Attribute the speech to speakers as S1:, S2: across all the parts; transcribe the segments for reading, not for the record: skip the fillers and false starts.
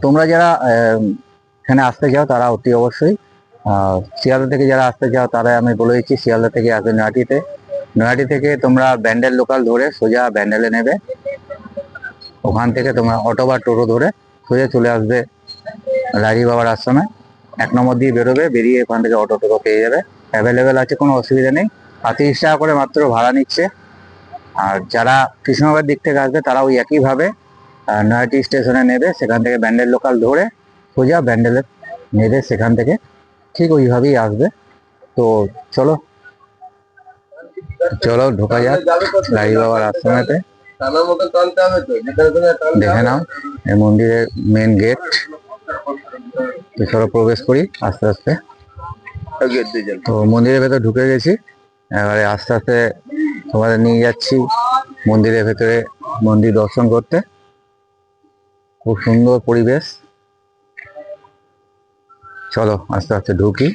S1: তোমরা যারা এখানে আসতে চাও তারা অতি অবশ্যই শিয়ালদা থেকে যারা আসতে চাও তারা আমি বলে দিচ্ছি, শিয়ালদা থেকে আসবে নয়াটিতে। নয়াটি থেকে তোমরা ব্যান্ডেল লোকাল ধরে সোজা ব্যান্ডেলে নেবে। ওখান থেকে তোমরা অটো বা টোটো ধরে সোজা চলে আসবে রাজীব বাবার আশ্রমে। 1 নম্বর দিয়ে বেরোবে, বেরিয়ে ওখান থেকে অটো টোটো পেয়ে যাবে, অ্যাভেলেবেল আছে, কোনো অসুবিধা নেই। আর 30 টাকা করে মাত্র ভাড়া নিচ্ছে। আর যারা কৃষ্ণনগরের দিক থেকে আসবে তারা ওই একইভাবে নয়াটি স্টেশনে নেবে, সেখান থেকে ব্যান্ডেল লোকাল ধরে সোজা ব্যান্ডেলে নেবে, সেখান থেকে ঠিক ওইভাবেই আসবে। তো চলো চলো ঢোকা যাক রাজীব বাবার আশ্রমেতে। দেখে নাও এই মন্দিরের মেন গেট। তো চলো প্রবেশ করি আস্তে আস্তে। তো মন্দিরের ভেতরে ঢুকে গেছি, এবারে আস্তে আস্তে তোমাদের নিয়ে যাচ্ছি মন্দিরের ভেতরে, মন্দির দর্শন করতে। খুব সুন্দর পরিবেশ। চলো আস্তে আস্তে ঢুকি।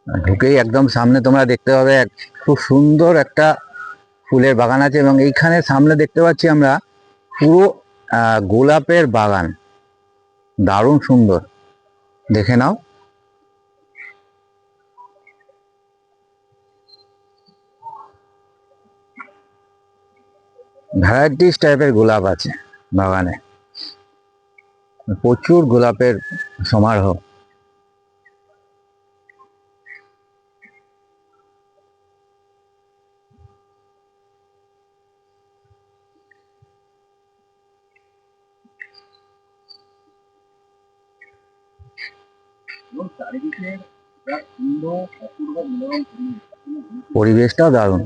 S1: ঢুকেই একদম সামনে তোমরা দেখতে পাবে খুব সুন্দর একটা ফুলের বাগান আছে, এবং এইখানে সামনে দেখতে পাচ্ছি আমরা পুরো গোলাপের বাগান, দারুণ সুন্দর। দেখে নাও। ভ্যারাইটিস টাইপের গোলাপ আছে বাগানে, প্রচুর গোলাপের সমারোহ। পরিবেশটাও দারুণ।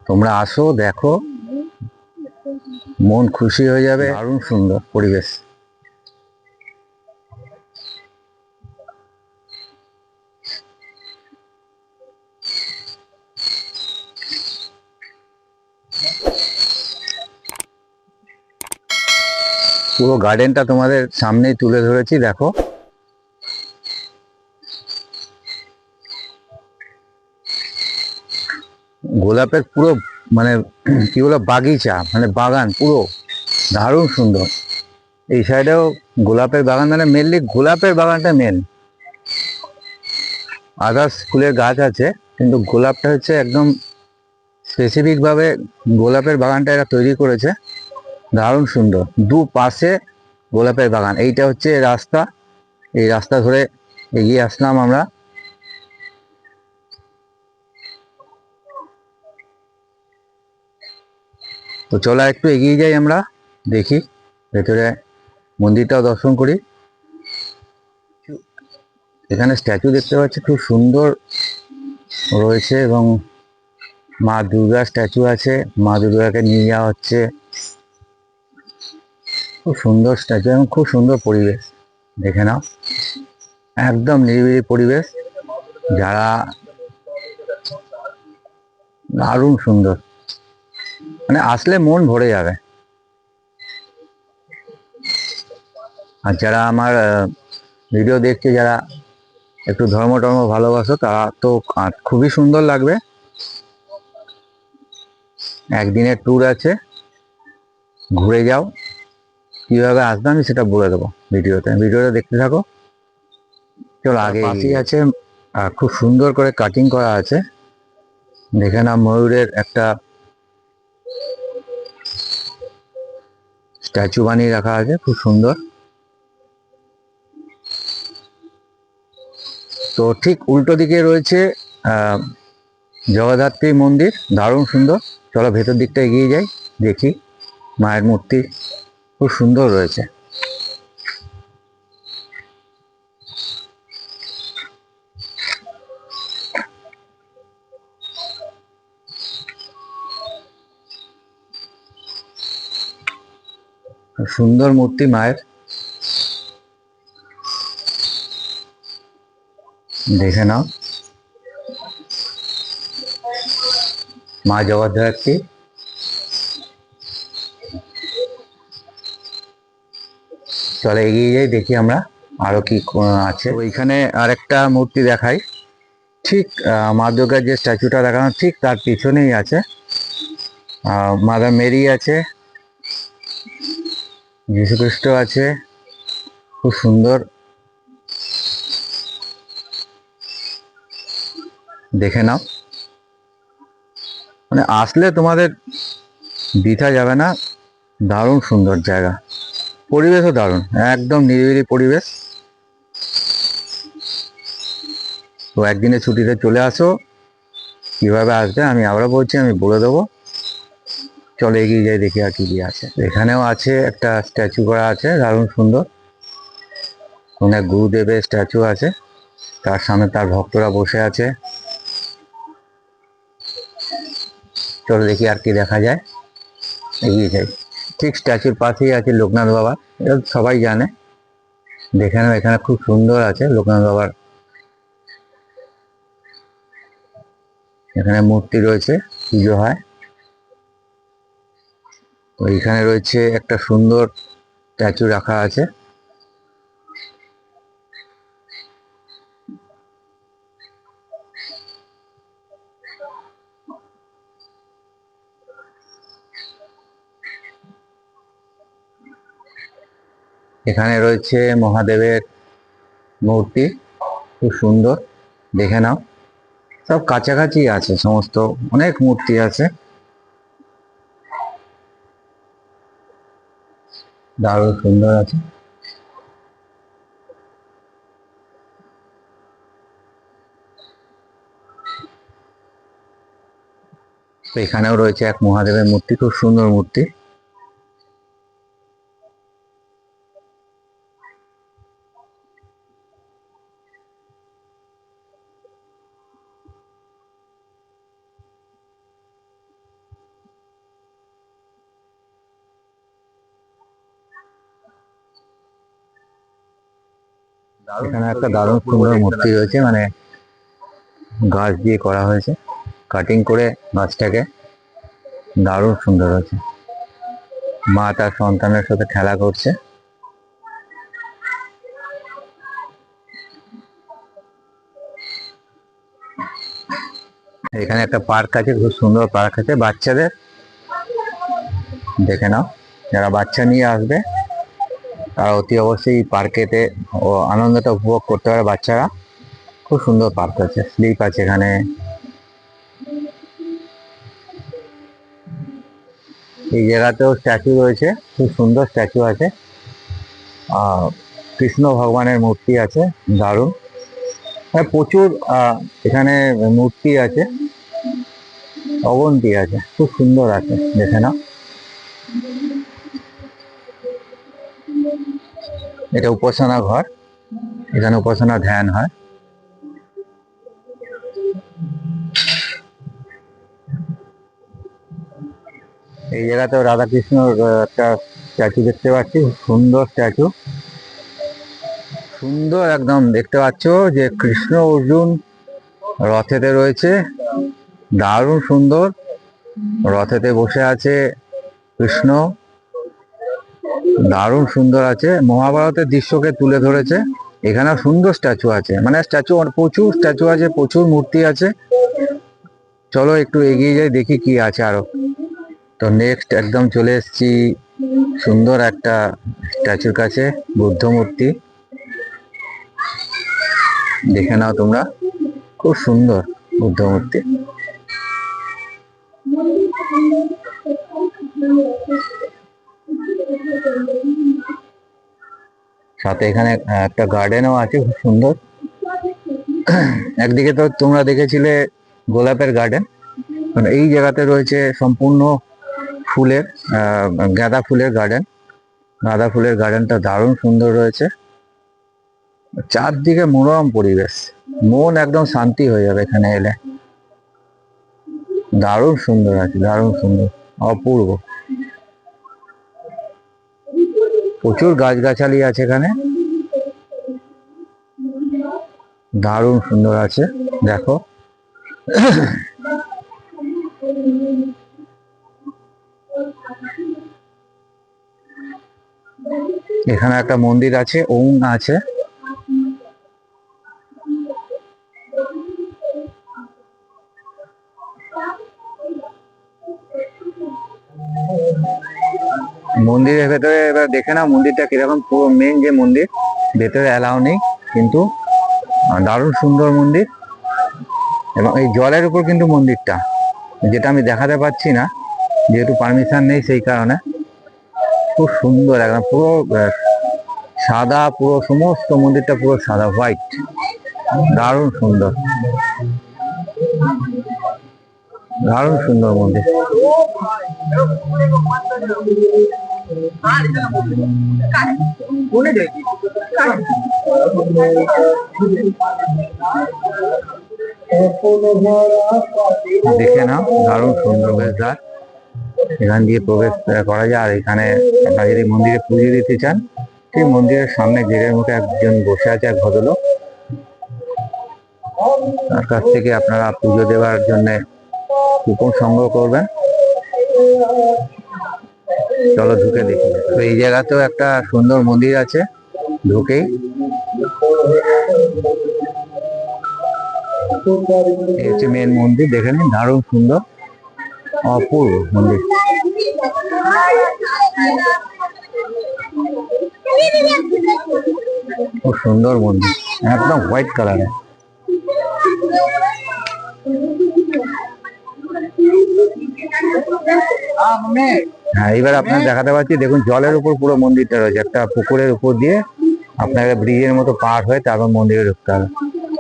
S1: তোমরা আসো, দেখো, মন খুশি হয়ে যাবে। দারুণ সুন্দর পরিবেশ। পুরো গার্ডেনটা তোমাদের সামনেই তুলে ধরেছি, দেখো। গোলাপের পুরো মানে কি বলো, বাগিচা মানে বাগান পুরো দারুণ সুন্দর। এই সাইডেও গোলাপের বাগান, মানে মেনলি গোলাপের বাগানটা মেন। আদার্স ফুলের গাছ আছে, কিন্তু গোলাপটা হচ্ছে একদম স্পেসিফিক ভাবে গোলাপের বাগানটা এরা তৈরি করেছে, দারুণ সুন্দর। দুপাশে গোলাপের বাগান। এইটা হচ্ছে রাস্তা, এই রাস্তা ধরে এগিয়ে আসলাম আমরা। তো চলো একটু এগিয়ে যাই, আমরা দেখি ভেতরে মন্দিরটাও দর্শন করি। এখানে স্ট্যাচু দেখতে পাচ্ছি খুব সুন্দর রয়েছে, এবং মা দুর্গা স্ট্যাচু আছে, মা দুর্গাকে নিয়ে যাওয়া হচ্ছে। খুব সুন্দর স্ট্যাচু এবং খুব সুন্দর পরিবেশ, দেখে নাও। একদম নিরিবিলি পরিবেশ, যারা দারুণ সুন্দর, মানে আসলে মন ভরে যাবে। আর যারা আমার ভিডিও দেখছে, যারা একটু ধর্ম টর্ম ভালোবাসো, তারা তো খুবই সুন্দর লাগবে। একদিনের ট্যুর আছে, ঘুরে যাও। কিভাবে আসবে আমি সেটা বলে দেবো ভিডিওটা দেখতে থাকো। চলো আগে পাশেই আছে, খুব সুন্দর করে কাটিং করা আছে। দেখে না, ময়ূরের একটা স্ট্যাচু বানিয়ে রাখা আছে, খুব সুন্দর। তো ঠিক উল্টো দিকে রয়েছে জগদ্ধাত্রী মন্দির, দারুণ সুন্দর। চলো ভেতর দিকটা এগিয়ে যাই, দেখি মায়ের মূর্তি খুব সুন্দর রয়েছে। সুন্দর মূর্তি মায়ের, দেখে নাও। মা জগদ্ধাত্রী। চলে এগিয়ে যাই, দেখি আমরা আরো কি আছে। ওইখানে আরেকটা মূর্তি দেখাই, ঠিক মা দুর্গার যে স্ট্যাচুটা দেখানো ঠিক তার পিছনেই আছে মাদার মেরি আছে, যীশু খ্রিস্ট আছে, খুব সুন্দর, দেখে নাও। মানে আসলে তোমাদের বৃথা যাবে না, দারুণ সুন্দর জায়গা, পরিবেশও দারুণ, একদম নিরিবিলি পরিবেশ। তো একদিনের ছুটিতে চলে আসো, কিভাবে আসবে আমি আবারও বলছি, আমি বলে দেবো। চলে এগিয়ে যাই, দেখি আর কি কি আছে। এখানেও আছে একটা স্ট্যাচু করা আছে, দারুণ সুন্দর, অনেক গুরুদেবের স্ট্যাচু আছে, তার সামনে তার ভক্তরা বসে আছে। চলো দেখি আর কি দেখা যায়, এগিয়ে যাই। ঠিক স্ট্যাচুর পাশেই আছে লোকনাথ বাবা, এটা সবাই জানে, দেখে নাও। এখানে খুব সুন্দর আছে লোকনাথ বাবার, এখানে মূর্তি রয়েছে, পুজো হয়। তো এখানে রয়েছে একটা সুন্দর স্ট্যাচু রাখা আছে। এখানে রয়েছে মহাদেবের মূর্তি, খুব সুন্দর, দেখে নাও। সব কাছাকাছি আছে, সমস্ত অনেক মূর্তি আছে, দারুণ সুন্দর আছে। তো এখানেও রয়েছে এক মহাদেবের মূর্তি, খুব সুন্দর মূর্তি। এখানে একটা দারুণ সুন্দর মূর্তি রয়েছে, মানে গাছ দিয়ে করা হয়েছে, কাটিং করে গাছটাকে, দারুণ সুন্দর হয়েছে। মা তার সন্তানের সাথে খেলা করছে। এখানে একটা পার্ক আছে, খুব সুন্দর পার্ক আছে বাচ্চাদের, দেখে নাও। যারা বাচ্চা নিয়ে আসবে তারা অতি অবশ্যই পার্কেতে ও আনন্দটা উপভোগ করতে পারে বাচ্চারা। খুব সুন্দর পার্ক আছে, স্লিপ আছে এখানে। এই জায়গাতেও স্ট্যাচু রয়েছে, খুব সুন্দর স্ট্যাচু আছে, কৃষ্ণ ভগবানের মূর্তি আছে, দারুণ। হ্যাঁ, প্রচুর এখানে মূর্তি আছে, অবন্তি আছে, খুব সুন্দর আছে, দেখে নাও। এটা উপাসনা ঘর, এখানে উপাসনা ধ্যান হয়। এই জায়গাতেও রাধাকৃষ্ণর একটা স্ট্যাচু দেখতে পাচ্ছি, সুন্দর স্ট্যাচু, সুন্দর একদম। দেখতে পাচ্ছ যে কৃষ্ণ অর্জুন রথেতে রয়েছে, দারুণ সুন্দর, রথেতে বসে আছে কৃষ্ণ, দারুণ সুন্দর আছে, মহাভারতের দৃশ্যকে তুলে ধরেছে। এখানে সুন্দর স্ট্যাচু আছে, মানে স্ট্যাচু প্রচুর স্ট্যাচু আছে, প্রচুর মূর্তি আছে। চলো একটু এগিয়ে যাই, দেখি কি আছে আরো। তো নেক্সট একদম চলে এসেছি সুন্দর একটা স্ট্যাচুর কাছে, বুদ্ধ মূর্তি, দেখে নাও তোমরা, খুব সুন্দর বুদ্ধ মূর্তি। সাথে এখানে একটা গার্ডেনও আছে, খুব সুন্দর। একদিকে তো তোমরা দেখেছিলে গোলাপের গার্ডেন, এই জায়গাতে রয়েছে সম্পূর্ণ ফুলের, গাঁদা ফুলের গার্ডেন। গাঁদা ফুলের গার্ডেনটা দারুণ সুন্দর রয়েছে, চারদিকে মনোরম পরিবেশ, মন একদম শান্তি হয়ে যাবে এখানে এলে, দারুণ সুন্দর আছে, দারুণ সুন্দর, অপূর্ব। প্রচুর গাছগাছালি আছে এখানে, দারুণ সুন্দর আছে, দেখো। এখানে একটা মন্দির আছে, ওম আছে। মন্দিরের ভেতরে এবার দেখে না মন্দিরটা কিরকম, পুরো মেন যে মন্দির, ভেতরে অ্যালাউ নেই, কিন্তু দারুণ সুন্দর মন্দির। এবং এই জলের উপর কিন্তু মন্দিরটা, যেটা আমি দেখাতে পাচ্ছি না যেহেতু পারমিশন নেই, সেই কারণে। খুব সুন্দর, একদম পুরো সাদা, পুরো সমস্ত মন্দিরটা পুরো সাদা, হোয়াইট, দারুণ সুন্দর, দারুণ সুন্দর মন্দির। দেখে নাও, দারুণ সুন্দর বেশদার। এখান দিয়ে প্রবেশ করা যায়। আর এখানে আপনারা যদি মন্দিরে পুজো দিতে চান, সেই মন্দিরের সামনে গেটের মুখে একজন বসে আছে, এক ভদ্রলোক, তার কাছ থেকে আপনারা পুজো দেওয়ার জন্য কুপন সংগ্রহ করবেন। চলো ঢুকে দেখি। তো এই জায়গাতেও একটা সুন্দর মন্দির আছে, ঢুকেই এই হচ্ছে মেন মন্দির। দেখে নিন, দারুণ সুন্দর, অপূর্ব মন্দির। খুব সুন্দর মন্দির, একদম হোয়াইট কালারের। হ্যাঁ, এবার আপনার দেখাতে পাচ্ছি, দেখুন জলের উপর পুরো মন্দিরটা রয়েছে, একটা পুকুরের উপর দিয়ে আপনাকে ব্রিজের মতো পার হয়ে তারপর মন্দিরে ঢুকতে হবে।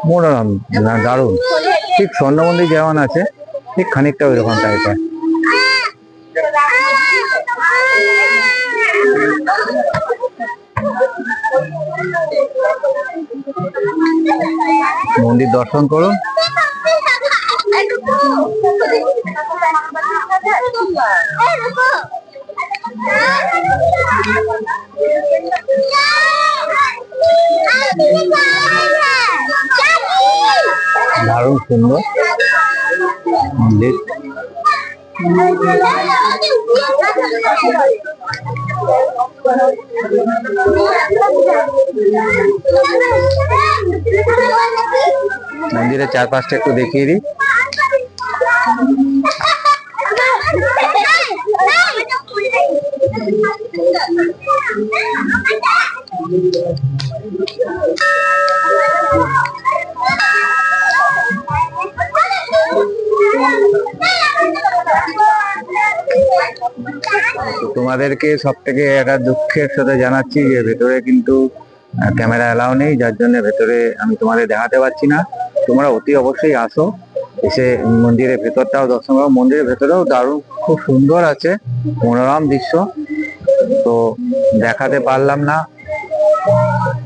S1: মনোরম, দারুণ, ঠিক স্বর্ণ মন্দির যেমন আছে ঠিক খানিকটা ওই রকম টাইপের। মন্দির দর্শন করুন। দারুণ সুন্দর মন্দির। মন্দিরের চারপাশটা একটু দেখিয়ে দিই। তোমাদেরকে সব থেকে একটা দুঃখের সাথে জানাচ্ছি যে ভেতরে কিন্তু ক্যামেরা অ্যালাউ নেই, যার জন্য ভেতরে আমি তোমাদের দেখাতে পারছি না। তোমরা অতি অবশ্যই আসো, এসে মন্দিরের ভেতরটাও দর্শন করো। মন্দিরের ভেতরেও দারুণ, খুব সুন্দর আছে, মনোরম দৃশ্য। তো দেখাতে পারলাম না,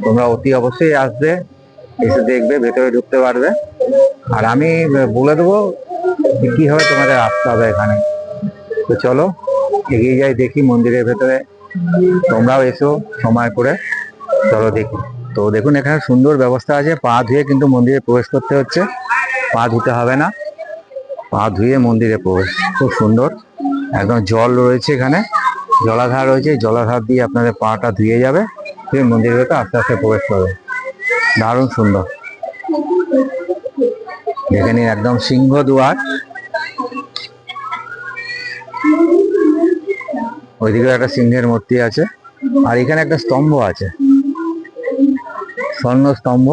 S1: তোমরা অতি অবশ্যই আসবে, এসে দেখবে, ভেতরে ঢুকতে পারবে। আর আমি বলে দেবো কিভাবে তোমাদের আসতে হবে এখানে। তো চলো এগিয়ে যাই, দেখি মন্দিরের ভেতরে। তোমরাও এসো সময় করে, চলো দেখি। তো দেখুন, এখানে সুন্দর ব্যবস্থা আছে, পা ধুয়ে কিন্তু মন্দিরে প্রবেশ করতে হচ্ছে, পা ধুতে হবে না, পা ধুয়ে মন্দিরে প্রবেশ। খুব সুন্দর, একদম জল রয়েছে এখানে, জলাধার রয়েছে, জলাধার দিয়ে আপনাদের পাটা ধুয়ে যাবে, ধুয়ে মন্দিরের ভেতরে আস্তে আস্তে প্রবেশ করবে। দারুণ সুন্দর, দেখে নিন, একদম সিংহ দুয়ার। ওইদিকে একটা সিংহের মূর্তি আছে, আর এখানে একটা স্তম্ভ আছে, স্বর্ণ স্তম্ভ।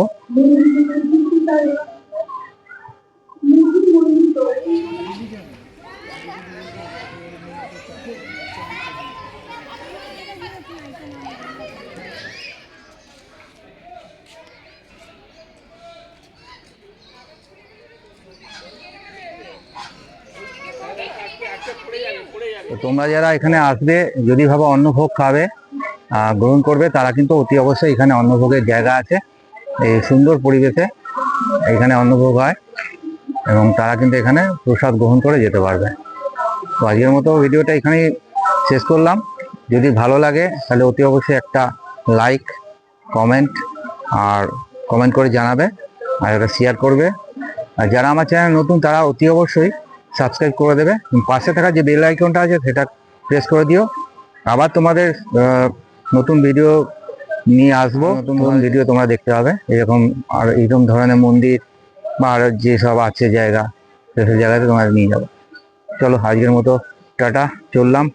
S1: তোমরা যারা এখানে আসবে, যদি ভাবো অন্নভোগ খাবে, গ্রহণ করবে, তারা কিন্তু অতি অবশ্যই এখানে অন্নভোগের জায়গা আছে। এই সুন্দর পরিবেশে এখানে অন্নভোগ হয় এবং তারা কিন্তু এখানে প্রসাদ গ্রহণ করে যেতে পারবে। তো আজকের মতো ভিডিওটা এখানেই শেষ করলাম। যদি ভালো লাগে তাহলে অতি অবশ্যই একটা লাইক, কমেন্ট করে জানাবে, আর এটা শেয়ার করবে। আর যারা আমার চ্যানেল নতুন, তারা অতি অবশ্যই সাবস্ক্রাইব করে দেবে। পাশে থাকা যে বেল আইকনটা আছে সেটা প্রেস করে দিও। আবার তোমাদের নতুন ভিডিও নিয়ে আসবো, নতুন ভিডিও তোমরা দেখতে পাবে এরকম, আর এইরকম ধরনের মন্দির বা আর যেসব আছে জায়গা সেসব জায়গাতে তোমার নিয়ে যাবো। চলো আজকের মতো টাটা, চললাম।